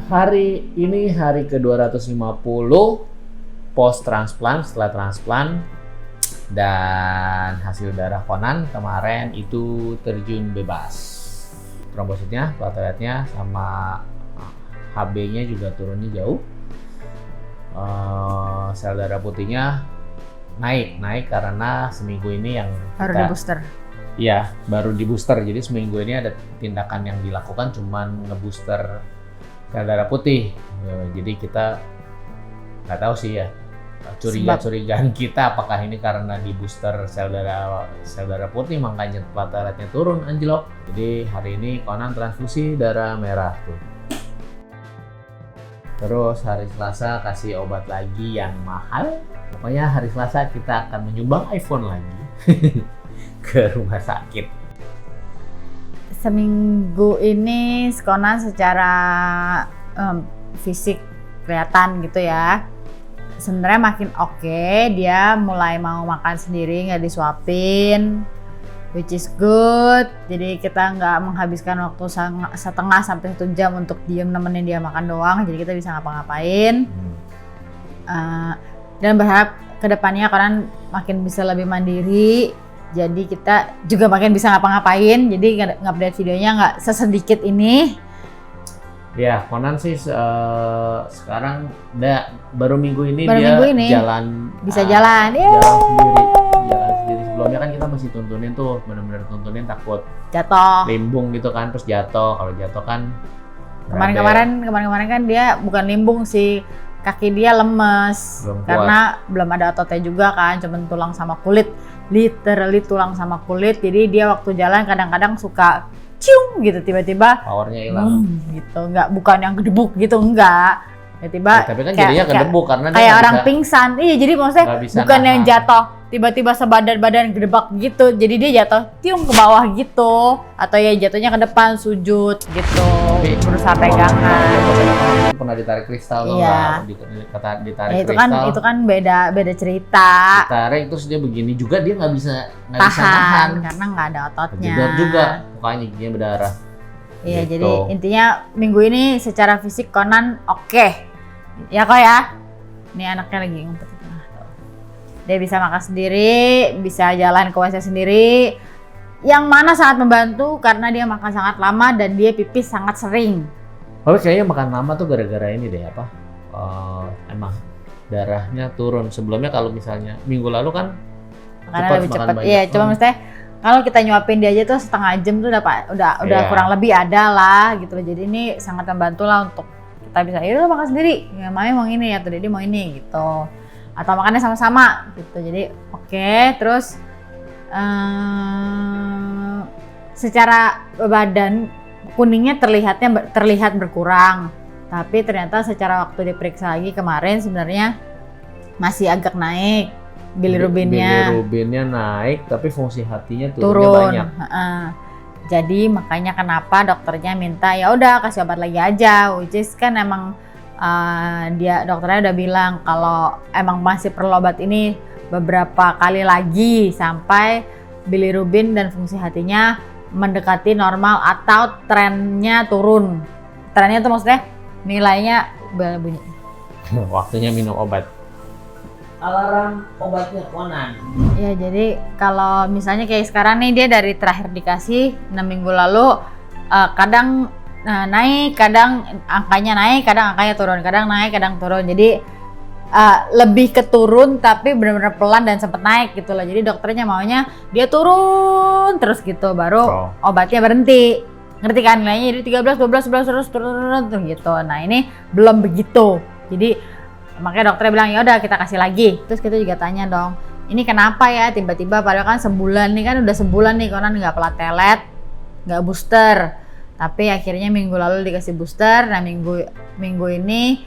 Hari ini hari ke-250 post transplant, setelah transplant, dan hasil darah Conan kemarin itu terjun bebas. Trombositnya, plateletnya, sama HB-nya juga turunnya jauh. Sel darah putihnya naik karena seminggu ini yang baru di booster. Iya, baru di booster. Jadi seminggu ini ada tindakan yang dilakukan cuman ngebooster sel darah putih. Jadi kita nggak tahu sih ya, curigaan kita apakah ini karena di booster sel darah putih makanya plateletnya turun anjlok. Jadi hari ini Conan transfusi darah merah tuh. Terus hari Selasa kasih obat lagi yang mahal. Pokoknya hari Selasa kita akan menyumbang iPhone lagi ke rumah sakit. Seminggu ini Conan secara fisik kelihatan gitu ya. Sebenarnya makin oke, dia mulai mau makan sendiri, nggak disuapin, which is good. Jadi kita nggak menghabiskan waktu setengah sampai 1 jam untuk diem nemenin dia makan doang. Jadi kita bisa ngapa-ngapain. Dan berharap kedepannya Conan makin bisa lebih mandiri. Jadi kita juga makin bisa ngapa-ngapain. Jadi ngupdate videonya nggak sesedikit ini. Ya, Conan sih sekarang baru minggu ini jalan. Bisa jalan. Jalan sendiri. Sebelumnya kan kita masih tuntunin tuh, benar-benar tuntunin takut jatuh, limbung gitu kan, terus jatuh. Kalau jatuh kan kemarin kan dia bukan limbung sih, kaki dia lemes karena belum ada ototnya juga kan, cuma tulang sama kulit, literally tulang sama kulit. Jadi dia waktu jalan kadang-kadang suka cium gitu, tiba-tiba powernya hilang gitu, bukan yang gedebuk gitu, enggak. Tiba-tiba tapi kan jadinya gedebuk karena dia kayak orang pingsan. Iya, jadi maksudnya bukan yang jatuh tiba-tiba sebadan gitu, jadi dia jatuh tiung ke bawah gitu, atau ya jatuhnya ke depan sujud gitu, berusaha pegangan. Pernah ditarik kristal iya. Ditarik kristal. Itu kan beda cerita. Ditarik terus dia begini juga, dia nggak bisa nahan karena nggak ada ototnya. Jedot juga mukanya giginya berdarah. Iya, gitu. Jadi intinya minggu ini secara fisik Conan oke. Ya kok ya. Ini anaknya lagi ngumpet. Dia bisa makan sendiri, bisa jalan ke WC sendiri. Yang mana sangat membantu karena dia makan sangat lama dan dia pipis sangat sering. Oh, kayaknya makan lama tuh gara-gara ini deh emang darahnya turun. Sebelumnya kalau misalnya minggu lalu kan makannya lebih cepat. Iya, cuma maksudnya kalau kita nyuapin dia aja tuh setengah jam tuh udah kurang lebih ada lah gitu loh. Jadi ini sangat membantu lah untuk kita bisa, ya udah makan sendiri. Ya, Mami mau ini atau Dede mau ini gitu. Atau makannya sama-sama gitu. Jadi oke. Terus secara badan kuningnya terlihat berkurang, tapi ternyata secara waktu diperiksa lagi kemarin sebenarnya masih agak naik bilirubinnya. Bilirubinnya naik, tapi fungsi hatinya turunnya banyak. Jadi makanya kenapa dokternya minta ya udah kasih obat lagi aja, which is kan emang dokternya udah bilang kalau emang masih perlu obat ini beberapa kali lagi sampai bilirubin dan fungsi hatinya mendekati normal atau trennya turun. Trennya tuh maksudnya nilainya bunyi. Waktunya minum obat. Alarm obatnya Conan. Ya, jadi kalau misalnya kayak sekarang nih dia dari terakhir dikasih 6 minggu lalu kadang naik, kadang angkanya naik, kadang angkanya turun, kadang naik, kadang turun. Jadi lebih ke turun tapi benar-benar pelan dan sempet naik gitu loh. Jadi dokternya maunya dia turun terus gitu baru obatnya berhenti. Ngerti kan nilainya? Jadi 13, 12, 11 terus turun gitu. Nah, ini belum begitu. Jadi makanya dokternya bilang ya udah kita kasih lagi. Terus kita juga tanya dong, ini kenapa ya tiba-tiba, padahal kan sebulan nih, kan udah sebulan nih Conan nggak platelet, nggak booster. Tapi akhirnya minggu lalu dikasih booster. Nah minggu ini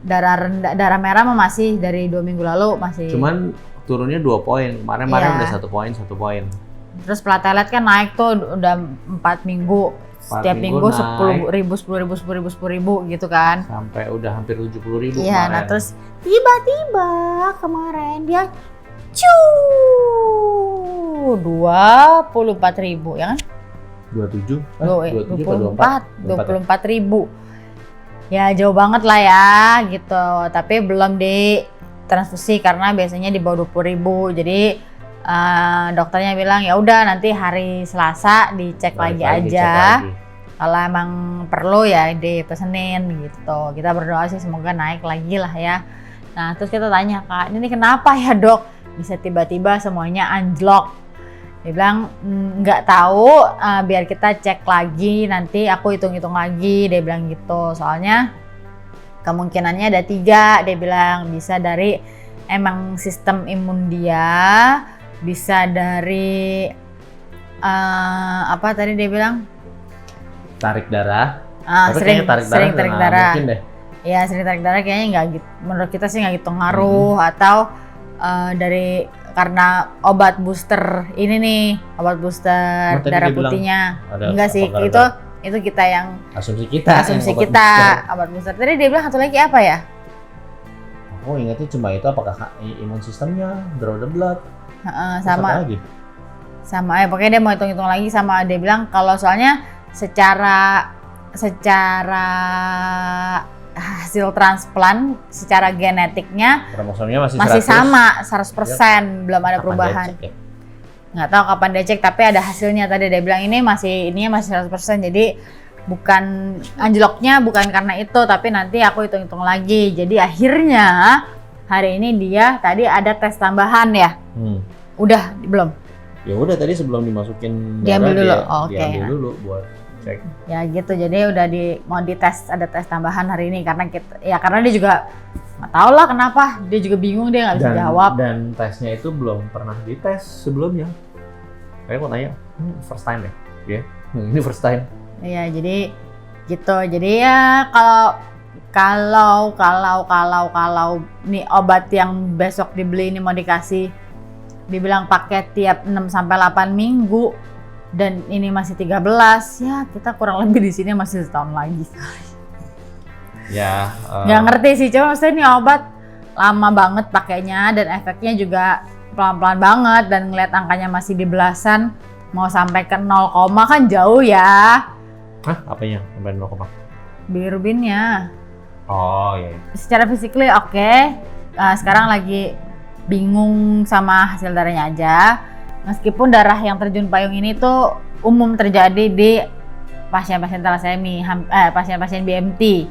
darah merah masih dari 2 minggu lalu masih. Cuman turunnya 2 poin. Kemarin udah 1 poin. Terus platelet kan naik tuh udah 4 minggu. Setiap minggu 10.000 gitu kan. Sampai udah hampir 70.000 kemarin. Iya, nah terus tiba-tiba kemarin dia 24.000 ya kan? 27? 24.000. Ya jauh banget lah ya gitu, tapi belum di transfusi karena biasanya di bawah 20.000. Jadi dokternya bilang ya udah nanti hari Selasa dicek lagi aja. Kalau emang perlu ya dipesenin gitu. Kita berdoa sih semoga naik lagi lah ya. Nah terus kita tanya, Kak, ini kenapa ya dok bisa tiba-tiba semuanya anjlok? Dia bilang nggak tahu, biar kita cek lagi, nanti aku hitung-hitung lagi. Dia bilang gitu, soalnya kemungkinannya ada 3. Dia bilang bisa dari emang sistem imun dia, bisa dari apa tadi dia bilang? Tarik darah. Sering tarik darah. Mungkin deh. Ya sering tarik darah kayaknya nggak gitu. Menurut kita sih nggak gitu ngaruh, atau dari karena obat booster ini nih, obat booster darah putihnya. Enggak sih, itu kita yang asumsi kita obat booster. Tadi dia bilang satu lagi apa ya? Aku ingatnya cuma itu, apakah imun sistemnya, draw the blood. Sama ya, pokoknya dia mau hitung-hitung lagi. Sama dia bilang kalau soalnya secara hasil transplant secara genetiknya kromosomnya masih sama 100%, belum ada perubahan. Nggak tahu kapan dia cek, tapi ada hasilnya. Tadi dia bilang ininya masih 100%, jadi bukan anjloknya bukan karena itu, tapi nanti aku hitung-hitung lagi. Jadi akhirnya hari ini dia tadi ada tes tambahan ya. Udah belum? Ya udah, tadi sebelum dimasukin diambil dulu. Diambil dulu buat cek. Ya gitu, jadi udah mau dites, ada tes tambahan hari ini karena dia juga nggak tahu lah kenapa, dia juga bingung, dia nggak bisa jawab. Dan tesnya itu belum pernah dites sebelumnya. Kayak mau tanya, first time ya? Ini first time. Iya, jadi gitu. Jadi ya kalau nih obat yang besok dibeli ini mau dikasih, dibilang pakai tiap 6 sampai 8 minggu. Dan ini masih 13, ya kita kurang lebih di sini masih setahun lagi. Ya. Nggak ngerti sih, cuma maksudnya ini obat lama banget pakainya dan efeknya juga pelan-pelan banget, dan ngeliat angkanya masih di belasan, mau sampai ke 0, kan jauh ya. Hah? Apanya? Sampai 0, bilirubinnya. Oh iya. Secara physically oke. Sekarang lagi bingung sama hasil darahnya aja. Meskipun darah yang terjun payung ini tuh umum terjadi di pasien-pasien talasemi, pasien-pasien BMT.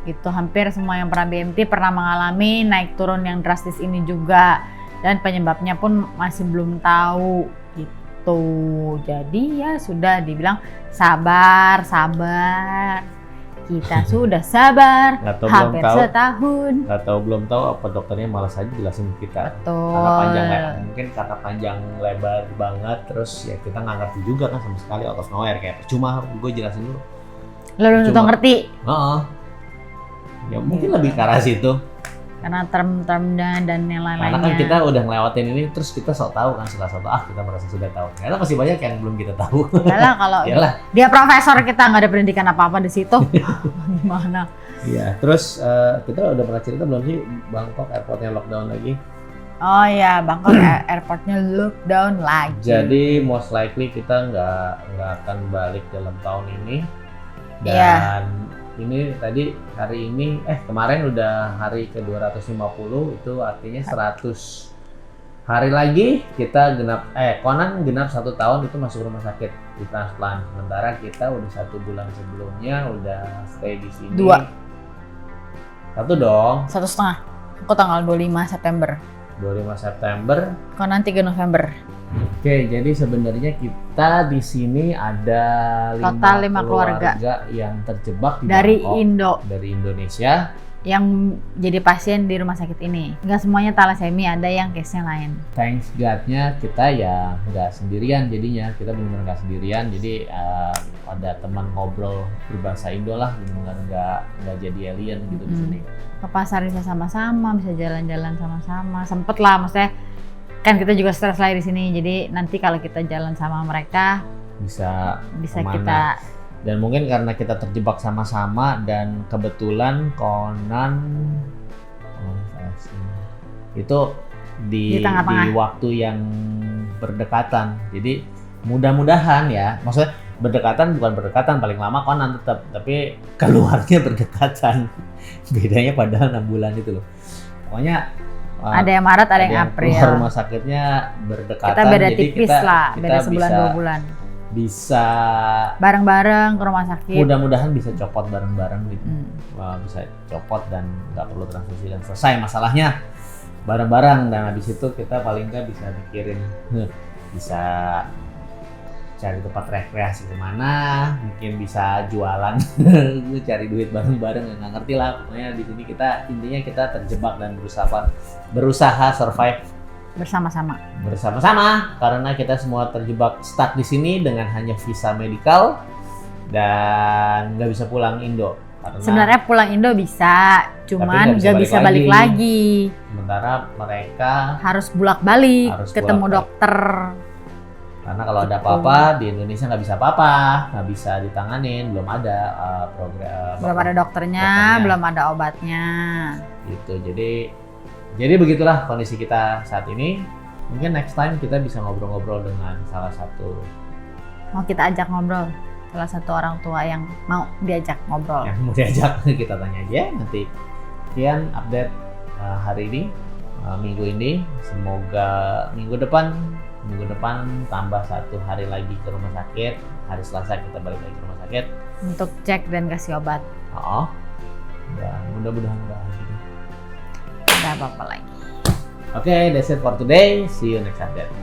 Gitu, hampir semua yang pernah BMT pernah mengalami naik turun yang drastis ini juga, dan penyebabnya pun masih belum tahu gitu. Jadi ya sudah dibilang sabar. Kita sudah sabar hampir setahun. Belum tahu apa dokternya malas aja jelasin kita. Betul. Karena panjang lebar banget, terus ya kita nggak ngerti juga kan sama sekali, out of nowhere, kayak percuma gue jelasin dulu. Lo belum tentu ngerti. Ya mungkin lebih ke arah situ. Karena term-termnya dan yang lain-lainnya. Karena kan kita udah ngelewatin ini, terus kita sok tahu kan, kita merasa sudah tahu. Ternyata masih banyak yang belum kita tahu. Yalah, kalau dia profesor, kita nggak ada pendidikan apa-apa di situ. Gimana? Iya, terus kita udah pernah cerita belum sih Bangkok airportnya lockdown lagi? Oh iya, Bangkok airportnya lockdown lagi. Jadi most likely kita nggak akan balik dalam tahun ini. Dan ini tadi hari ini kemarin udah hari ke-250, itu artinya 100 hari lagi kita Conan genap 1 tahun itu masuk rumah sakit di transplant. Sementara kita udah 1 bulan sebelumnya udah stay di sini. 2. 1 dong. 1,5. Aku tanggal 25 September. Conan 3 November. Oke, jadi sebenarnya kita di sini ada total 5 keluarga yang terjebak di Bangkok, dari Indonesia yang jadi pasien di rumah sakit ini. Nggak semuanya talasemi, ada yang case-nya lain. Thanks God-nya kita ya nggak sendirian jadinya, kita benar-benar nggak sendirian. Jadi ada teman ngobrol berbahasa Indo lah, benar-benar nggak jadi alien gitu di sini. Ke pasar bisa sama-sama, bisa jalan-jalan sama-sama. Sempet lah, maksudnya kan kita juga stres lah di sini. Jadi nanti kalau kita jalan sama mereka bisa kita. Dan mungkin karena kita terjebak sama-sama dan kebetulan Conan itu di waktu yang berdekatan. Jadi mudah-mudahan ya, maksudnya berdekatan bukan berdekatan, paling lama konan tetap, tapi keluarnya berdekatan. Bedanya padahal 6 bulan itu loh. Pokoknya ada yang Maret, ada yang April. keluar rumah sakitnya berdekatan. Kita beda jadi tipis lah, beda sebulan 2 bulan. Bisa bareng-bareng ke rumah sakit. Mudah-mudahan bisa copot bareng-bareng gitu. Bisa copot dan nggak perlu transfusi dan selesai masalahnya bareng-bareng. Dan habis itu kita paling nggak bisa mikirin bisa cari tempat rekreasi kemana, mungkin bisa jualan, cari duit bareng-bareng, nggak ngerti lah. Pokoknya di sini kita intinya kita terjebak dan berusaha survive bersama-sama karena kita semua terjebak stuck di sini dengan hanya visa medikal dan nggak bisa pulang Indo. Karena sebenarnya pulang Indo bisa, cuman nggak bisa balik lagi. Sementara mereka harus bolak-balik ketemu dokter. Karena kalau ada apa-apa di Indonesia nggak bisa apa-apa, nggak bisa ditanganin, belum ada program, belum ada dokternya, belum ada obatnya. Gitu. Jadi begitulah kondisi kita saat ini. Mungkin next time kita bisa ngobrol-ngobrol dengan salah satu. Mau kita ajak ngobrol, salah satu orang tua yang mau diajak ngobrol. Yang mau diajak kita tanya aja nanti. Sekian update hari ini, minggu ini. Semoga minggu depan tambah 1 hari lagi ke rumah sakit. Hari Selasa kita balik lagi ke rumah sakit untuk cek dan kasih obat. Dan mudah-mudahan nggak ada apa-apa lagi. Oke, that's it for today. See you next update.